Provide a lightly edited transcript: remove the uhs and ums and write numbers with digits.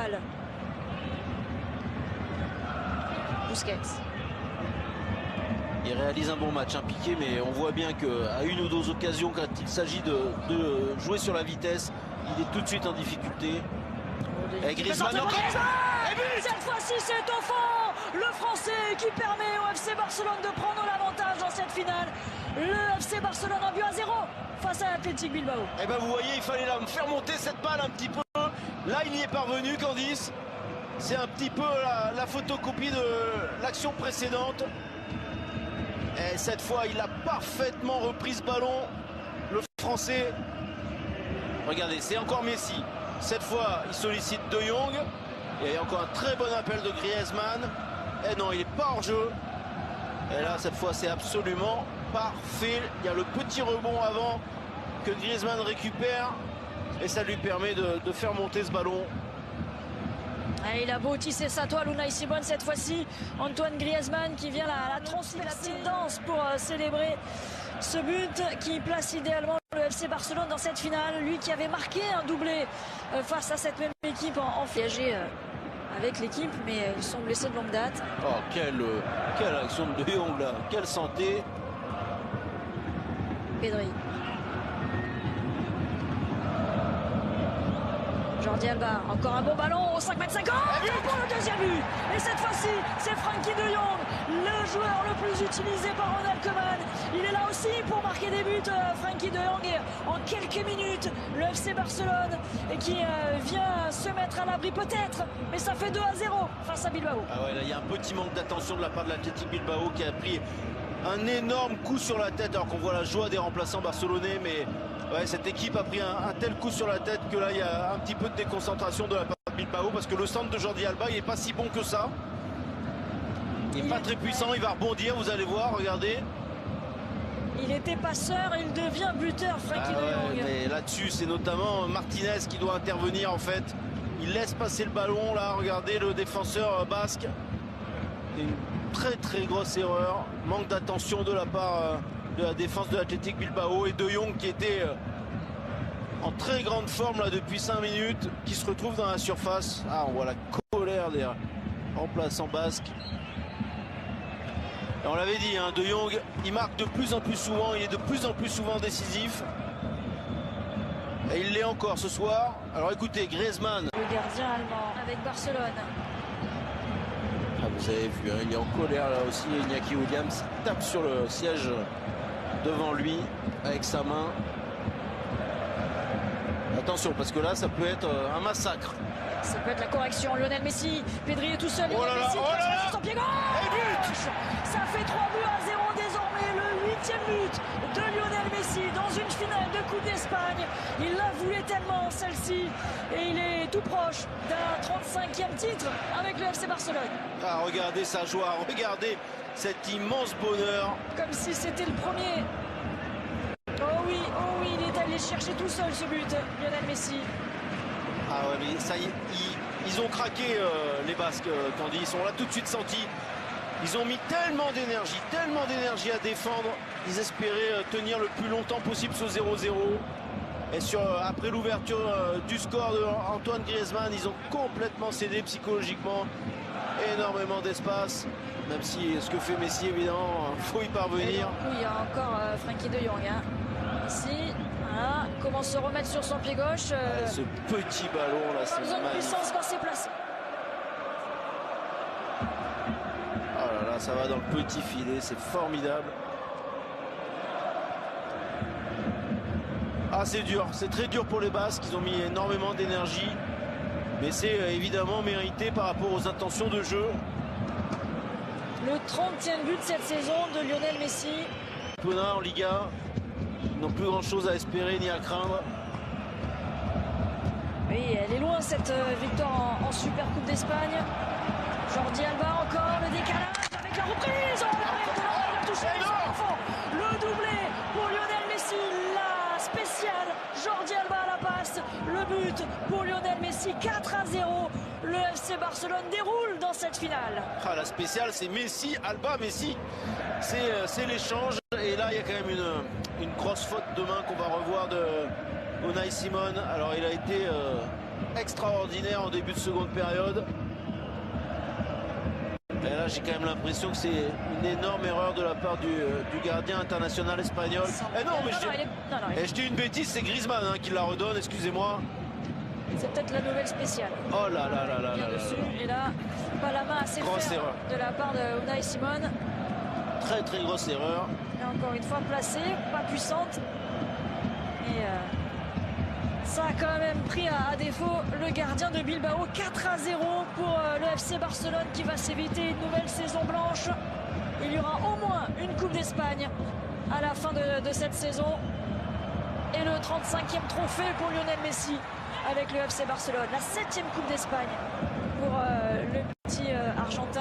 finale. Busquets. Il réalise un bon match, Piqué, mais on voit bien qu'à une ou deux occasions, quand il s'agit de jouer sur la vitesse, il est tout de suite en difficulté. Et Griezmann, cette fois-ci c'est au fond, le Français qui permet au FC Barcelone de prendre l'avantage dans cette finale. Le FC Barcelone en but à 0 face à l'Athletic Bilbao. Et ben vous voyez, il fallait faire monter cette balle un petit peu. Là il y est parvenu, Candice. C'est un petit peu la photocopie de l'action précédente. Et cette fois il a parfaitement repris ce ballon, le Français. Regardez, c'est encore Messi. Cette fois, il sollicite De Jong. Il y a encore un très bon appel de Griezmann. Et non, il n'est pas hors jeu. Et là, cette fois, c'est absolument parfait. Il y a le petit rebond avant que Griezmann récupère. Et ça lui permet de faire monter ce ballon. Et il a beau tisser sa toile, Unai Simon, cette fois-ci. Antoine Griezmann qui vient la transpercer danse pour célébrer ce but qui place idéalement le FC Barcelone dans cette finale. Lui qui avait marqué un doublé face à cette même équipe en viager avec l'équipe, mais ils sont blessés de longue date. Oh, quelle action de De Jong là, quelle santé. Pedri. Jordi Alba, encore un bon ballon au 5,50 m pour le deuxième but. Et cette fois-ci, c'est Frenkie de Jong, le joueur le plus utilisé par Ronald Koeman. Il est là aussi pour marquer des buts, Frenkie de Jong. Et en quelques minutes, le FC Barcelone qui vient se mettre à l'abri peut-être, mais ça fait 2-0 face à Bilbao. Ah ouais, là il y a un petit manque d'attention de la part de l'Athletic Bilbao qui a pris un énorme coup sur la tête, alors qu'on voit la joie des remplaçants barcelonais, mais ouais, cette équipe a pris un tel coup sur la tête que là il y a un petit peu de déconcentration de la part de Bilbao, parce que le centre de Jordi Alba il n'est pas si bon que ça. Il n'est pas très puissant, il va rebondir, vous allez voir, regardez. Il était passeur, il devient buteur, Frenkie de Jong. Mais là-dessus, c'est notamment Martinez qui doit intervenir en fait. Il laisse passer le ballon, là, regardez le défenseur basque. Une très grosse erreur, manque d'attention de la part de la défense de l'Athletic Bilbao, et De Jong qui était en très grande forme là depuis 5 minutes, qui se retrouve dans la surface. Ah, on voit la colère des remplaçants basques. Et on l'avait dit, De Jong, il marque de plus en plus souvent, il est de plus en plus souvent décisif. Et il l'est encore ce soir. Alors écoutez, Griezmann. Le gardien allemand avec Barcelone. Ah, vous avez vu, il est en colère là aussi. Iñaki Williams tape sur le siège devant lui avec sa main. Attention, parce que là, ça peut être un massacre. Ça peut être la correction. Lionel Messi, Pedri est tout seul. Oh là là, Messi, oh là là, son pied gauche. Et but. Ça fait 3 buts à 0 désormais. Le 8e but de Lionel Messi dans une finale de Coupe d'Espagne. Il la voulait tellement, celle-ci. Et il est tout proche d'un 35e titre avec le FC Barcelone. Ah, regardez sa joie, regardez cet immense bonheur. Comme si c'était le premier. Oh oui, il est allé chercher tout seul ce but, Lionel Messi. Ah ouais, mais ça y est, ils ont craqué les Basques, Candice. On l'a tout de suite senti. Ils ont mis tellement d'énergie à défendre. Ils espéraient tenir le plus longtemps possible ce 0-0. Et après l'ouverture du score de Antoine Griezmann, ils ont complètement cédé psychologiquement. Énormément d'espace. Même si ce que fait Messi, évidemment, il faut y parvenir. Oui, il y a encore Frenkie de Jong. Ici, voilà, comment se remettre sur son pied gauche. Ce petit ballon là, c'est besoin de magnifique. puissance quand c'est placé. Oh là là, ça va dans le petit filet, c'est formidable. Ah, c'est dur, c'est très dur pour les Basques, ils ont mis énormément d'énergie. Mais c'est évidemment mérité par rapport aux intentions de jeu. Le 30e but de cette saison de Lionel Messi. Championnat en Liga, ils n'ont plus grand chose à espérer ni à craindre. Oui, elle est loin cette victoire en Super Coupe d'Espagne. Jordi Alba encore, le décalage avec la reprise. Oh, l'arrière de l'Europe, il a touché les enfants. Le doublé pour Lionel Messi, la spéciale. Jordi Alba à la passe, le but pour Lionel Messi, 4-0. Le FC Barcelone déroule dans cette finale. Ah, la spéciale, c'est Messi, Alba, Messi. C'est l'échange. Et là, il y a quand même une grosse faute de main qu'on va revoir de Unai Simon. Alors, il a été extraordinaire en début de seconde période. Et là, j'ai quand même l'impression que c'est une énorme erreur de la part du gardien international espagnol. Eh non, mais je dis une bêtise, c'est Griezmann hein, qui la redonne, excusez-moi. C'est peut-être la nouvelle spéciale. Oh là là là là là. Et là, pas la main assez Grosse ferme erreur de la part de Unai Simon. Très très grosse erreur. Et encore une fois placée, pas puissante. Et ça a quand même pris à défaut le gardien de Bilbao. 4-0 pour le FC Barcelone qui va s'éviter une nouvelle saison blanche. Il y aura au moins une Coupe d'Espagne à la fin de cette saison. Et le 35e trophée pour Lionel Messi avec le FC Barcelone. La 7e Coupe d'Espagne pour le petit Argentin.